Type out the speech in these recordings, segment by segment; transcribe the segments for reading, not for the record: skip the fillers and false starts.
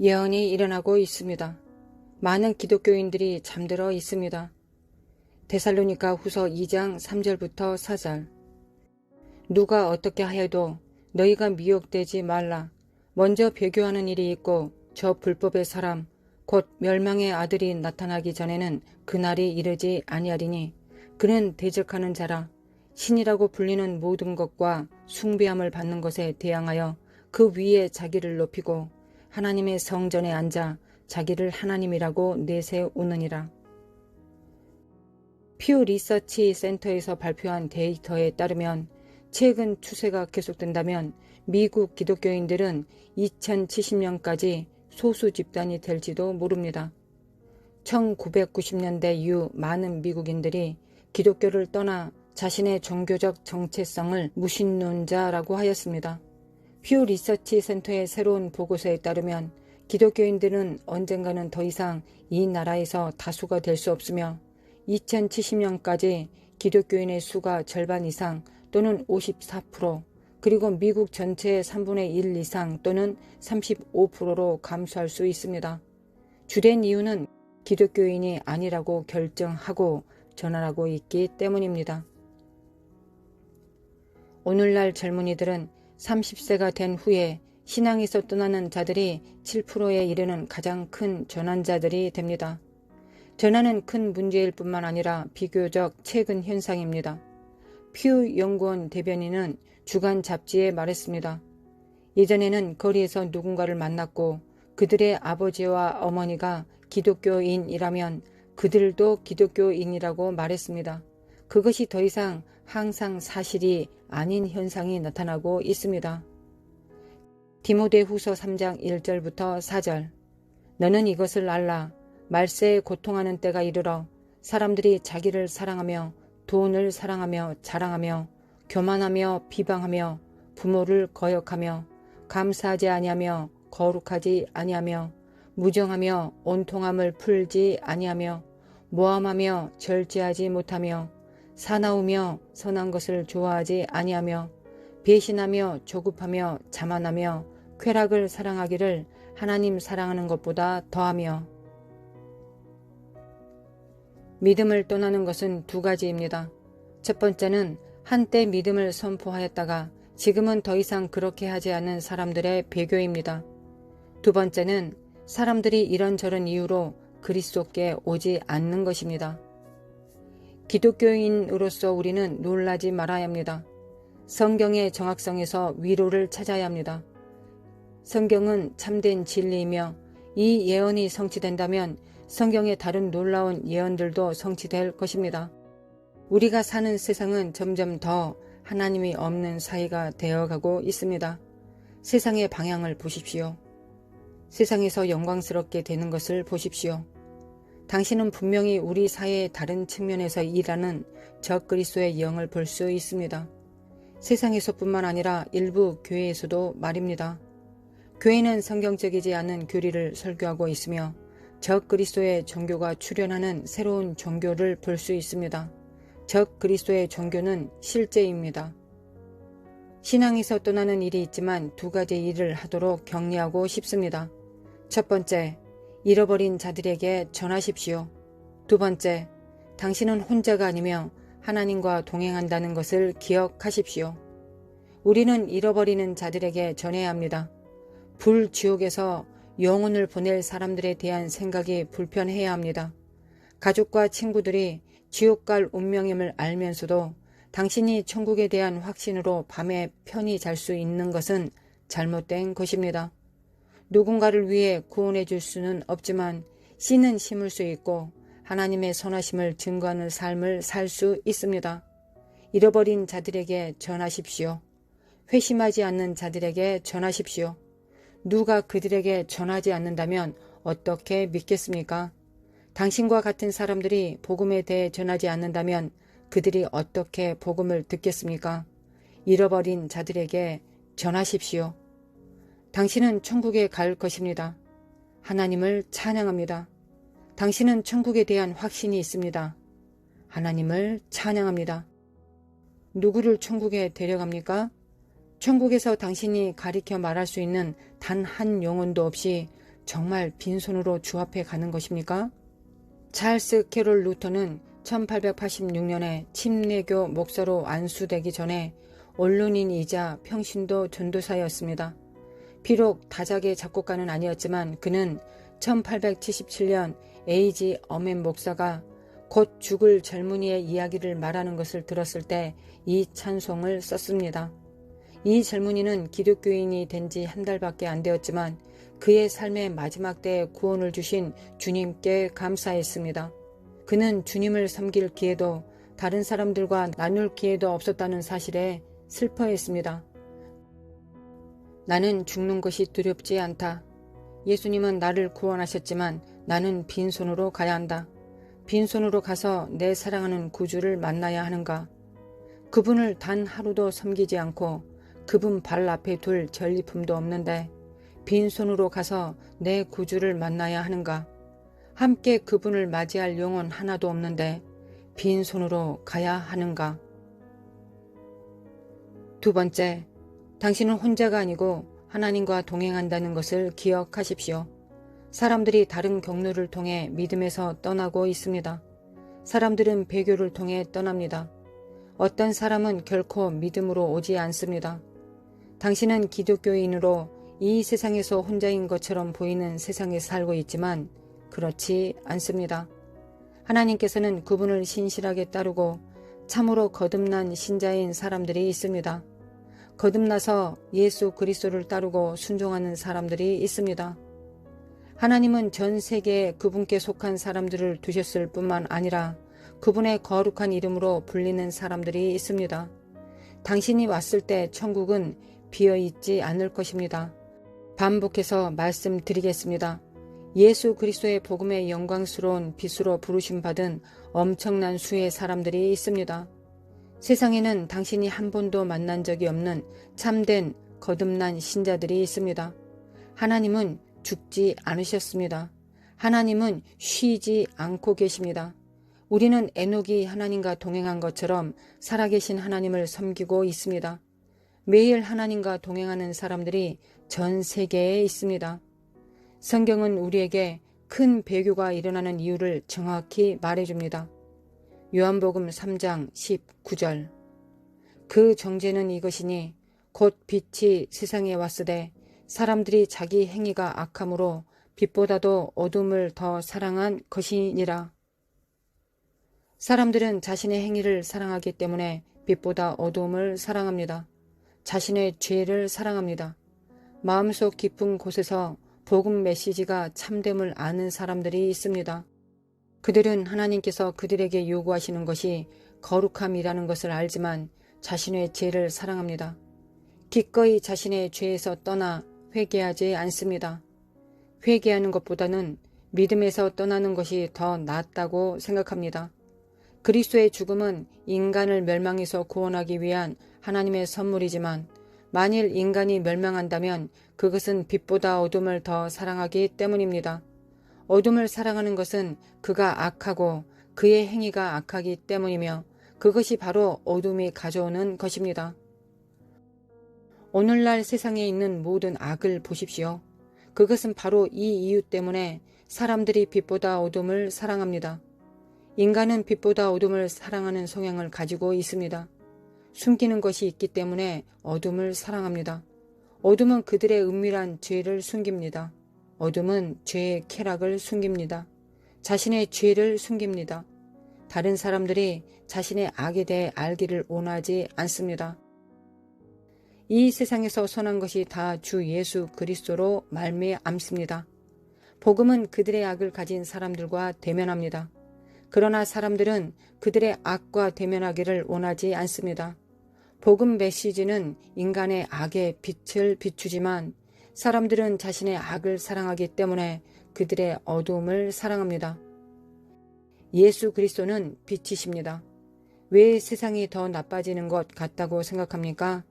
예언이 일어나고 있습니다. 많은 기독교인들이 잠들어 있습니다. 데살로니가 후서 2장 3절부터 4절. 누가 어떻게 하여도 너희가 미혹되지 말라. 먼저 배교하는 일이 있고 저 불법의 사람 곧 멸망의 아들이 나타나기 전에는 그날이 이르지 아니하리니 그는 대적하는 자라. 신이라고 불리는 모든 것과 숭배함을 받는 것에 대항하여 그 위에 자기를 높이고 하나님의 성전에 앉아 자기를 하나님이라고 내세우느니라. 퓨 리서치 센터에서 발표한 데이터에 따르면 최근 추세가 계속된다면 미국 기독교인들은 2070년까지 소수 집단이 될지도 모릅니다. 1990년대 이후 많은 미국인들이 기독교를 떠나 자신의 종교적 정체성을 무신론자라고 하였습니다. 퓨 리서치 센터의 새로운 보고서에 따르면 기독교인들은 언젠가는 더 이상 이 나라에서 다수가 될 수 없으며 2070년까지 기독교인의 수가 절반 이상 또는 54% 그리고 미국 전체의 3분의 1 이상 또는 35%로 감소할 수 있습니다. 주된 이유는 기독교인이 아니라고 결정하고 전환하고 있기 때문입니다. 오늘날 젊은이들은 30세가 된 후에 신앙에서 떠나는 자들이 7%에 이르는 가장 큰 전환자들이 됩니다. 전환은 큰 문제일 뿐만 아니라 비교적 최근 현상입니다. 퓨 연구원 대변인은 주간 잡지에 말했습니다. 예전에는 거리에서 누군가를 만났고 그들의 아버지와 어머니가 기독교인이라면 그들도 기독교인이라고 말했습니다. 그것이 더 이상 항상 사실이 아닌 현상이 나타나고 있습니다. 디모데후서 3장 1절부터 4절. 너는 이것을 알라. 말세에 고통하는 때가 이르러 사람들이 자기를 사랑하며 돈을 사랑하며 자랑하며 교만하며 비방하며 부모를 거역하며 감사하지 아니하며 거룩하지 아니하며 무정하며 온통함을 풀지 아니하며 모함하며 절제하지 못하며 사나우며 선한 것을 좋아하지 아니하며 배신하며 조급하며 자만하며 쾌락을 사랑하기를 하나님 사랑하는 것보다 더하며. 믿음을 떠나는 것은 두 가지입니다. 첫 번째는 한때 믿음을 선포하였다가 지금은 더 이상 그렇게 하지 않는 사람들의 배교입니다. 두 번째는 사람들이 이런저런 이유로 그리스도께 오지 않는 것입니다. 기독교인으로서 우리는 놀라지 말아야 합니다. 성경의 정확성에서 위로를 찾아야 합니다. 성경은 참된 진리이며 이 예언이 성취된다면 성경의 다른 놀라운 예언들도 성취될 것입니다. 우리가 사는 세상은 점점 더 하나님이 없는 사회가 되어가고 있습니다. 세상의 방향을 보십시오. 세상에서 영광스럽게 되는 것을 보십시오. 당신은 분명히 우리 사회의 다른 측면에서 일하는 적그리스도의 영을 볼 수 있습니다. 세상에서뿐만 아니라 일부 교회에서도 말입니다. 교회는 성경적이지 않은 교리를 설교하고 있으며 적그리스도의 종교가 출현하는 새로운 종교를 볼 수 있습니다. 적그리스도의 종교는 실제입니다. 신앙에서 떠나는 일이 있지만 두 가지 일을 하도록 격려하고 싶습니다. 첫 번째, 잃어버린 자들에게 전하십시오. 두 번째, 당신은 혼자가 아니며 하나님과 동행한다는 것을 기억하십시오. 우리는 잃어버리는 자들에게 전해야 합니다. 불지옥에서 영혼을 보낼 사람들에 대한 생각이 불편해야 합니다. 가족과 친구들이 지옥 갈 운명임을 알면서도 당신이 천국에 대한 확신으로 밤에 편히 잘 수 있는 것은 잘못된 것입니다. 누군가를 위해 구원해 줄 수는 없지만 씨는 심을 수 있고 하나님의 선하심을 증거하는 삶을 살 수 있습니다. 잃어버린 자들에게 전하십시오. 회심하지 않는 자들에게 전하십시오. 누가 그들에게 전하지 않는다면 어떻게 믿겠습니까? 당신과 같은 사람들이 복음에 대해 전하지 않는다면 그들이 어떻게 복음을 듣겠습니까? 잃어버린 자들에게 전하십시오. 당신은 천국에 갈 것입니다. 하나님을 찬양합니다. 당신은 천국에 대한 확신이 있습니다. 하나님을 찬양합니다. 누구를 천국에 데려갑니까? 천국에서 당신이 가리켜 말할 수 있는 단 한 영혼도 없이 정말 빈손으로 주 앞에 가는 것입니까? 찰스 캐롤 루터는 1886년에 침례교 목사로 안수되기 전에 언론인이자 평신도 전도사였습니다. 비록 다작의 작곡가는 아니었지만 그는 1877년 에이지 어맨 목사가 곧 죽을 젊은이의 이야기를 말하는 것을 들었을 때 이 찬송을 썼습니다. 이 젊은이는 기독교인이 된 지 한 달밖에 안 되었지만 그의 삶의 마지막 때에 구원을 주신 주님께 감사했습니다. 그는 주님을 섬길 기회도 다른 사람들과 나눌 기회도 없었다는 사실에 슬퍼했습니다. 나는 죽는 것이 두렵지 않다. 예수님은 나를 구원하셨지만 나는 빈손으로 가야 한다. 빈손으로 가서 내 사랑하는 구주를 만나야 하는가? 그분을 단 하루도 섬기지 않고 그분 발 앞에 둘 전리품도 없는데 빈손으로 가서 내 구주를 만나야 하는가? 함께 그분을 맞이할 영혼 하나도 없는데 빈손으로 가야 하는가? 두 번째, 당신은 혼자가 아니고 하나님과 동행한다는 것을 기억하십시오. 사람들이 다른 경로를 통해 믿음에서 떠나고 있습니다. 사람들은 배교를 통해 떠납니다. 어떤 사람은 결코 믿음으로 오지 않습니다. 당신은 기독교인으로 이 세상에서 혼자인 것처럼 보이는 세상에 살고 있지만 그렇지 않습니다. 하나님께서는 그분을 신실하게 따르고 참으로 거듭난 신자인 사람들이 있습니다. 거듭나서 예수 그리스도를 따르고 순종하는 사람들이 있습니다. 하나님은 전 세계에 그분께 속한 사람들을 두셨을 뿐만 아니라 그분의 거룩한 이름으로 불리는 사람들이 있습니다. 당신이 왔을 때 천국은 비어있지 않을 것입니다. 반복해서 말씀드리겠습니다. 예수 그리스도의 복음의 영광스러운 빛으로 부르심 받은 엄청난 수의 사람들이 있습니다. 세상에는 당신이 한 번도 만난 적이 없는 참된 거듭난 신자들이 있습니다. 하나님은 죽지 않으셨습니다. 하나님은 쉬지 않고 계십니다. 우리는 에녹이 하나님과 동행한 것처럼 살아계신 하나님을 섬기고 있습니다. 매일 하나님과 동행하는 사람들이 전 세계에 있습니다. 성경은 우리에게 큰 배교가 일어나는 이유를 정확히 말해줍니다. 요한복음 3장 19절. 그 정죄는 이것이니 곧 빛이 세상에 왔으되 사람들이 자기 행위가 악함으로 빛보다도 어둠을 더 사랑한 것이니라. 사람들은 자신의 행위를 사랑하기 때문에 빛보다 어두움을 사랑합니다. 자신의 죄를 사랑합니다. 마음속 깊은 곳에서 복음 메시지가 참됨을 아는 사람들이 있습니다. 그들은 하나님께서 그들에게 요구하시는 것이 거룩함이라는 것을 알지만 자신의 죄를 사랑합니다. 기꺼이 자신의 죄에서 떠나 회개하지 않습니다. 회개하는 것보다는 믿음에서 떠나는 것이 더 낫다고 생각합니다. 그리스도의 죽음은 인간을 멸망에서 구원하기 위한 하나님의 선물이지만 만일 인간이 멸망한다면 그것은 빛보다 어둠을 더 사랑하기 때문입니다. 어둠을 사랑하는 것은 그가 악하고 그의 행위가 악하기 때문이며 그것이 바로 어둠이 가져오는 것입니다. 오늘날 세상에 있는 모든 악을 보십시오. 그것은 바로 이 이유 때문에 사람들이 빛보다 어둠을 사랑합니다. 인간은 빛보다 어둠을 사랑하는 성향을 가지고 있습니다. 숨기는 것이 있기 때문에 어둠을 사랑합니다. 어둠은 그들의 은밀한 죄를 숨깁니다. 어둠은 죄의 쾌락을 숨깁니다. 자신의 죄를 숨깁니다. 다른 사람들이 자신의 악에 대해 알기를 원하지 않습니다. 이 세상에서 선한 것이 다 주 예수 그리스도로 말미암습니다. 복음은 그들의 악을 가진 사람들과 대면합니다. 그러나 사람들은 그들의 악과 대면하기를 원하지 않습니다. 복음 메시지는 인간의 악에 빛을 비추지만 사람들은 자신의 악을 사랑하기 때문에 그들의 어두움을 사랑합니다. 예수 그리스도는 빛이십니다. 왜 세상이 더 나빠지는 것 같다고 생각합니까?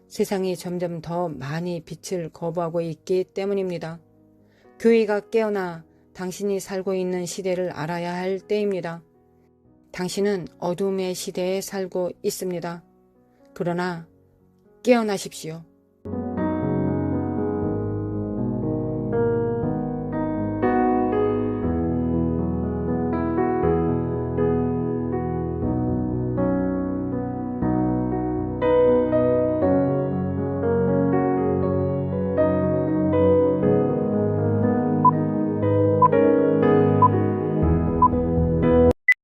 세상이 점점 더 많이 빛을 거부하고 있기 때문입니다. 교회가 깨어나 당신이 살고 있는 시대를 알아야 할 때입니다. 당신은 어둠의 시대에 살고 있습니다. 그러나 깨어나십시오.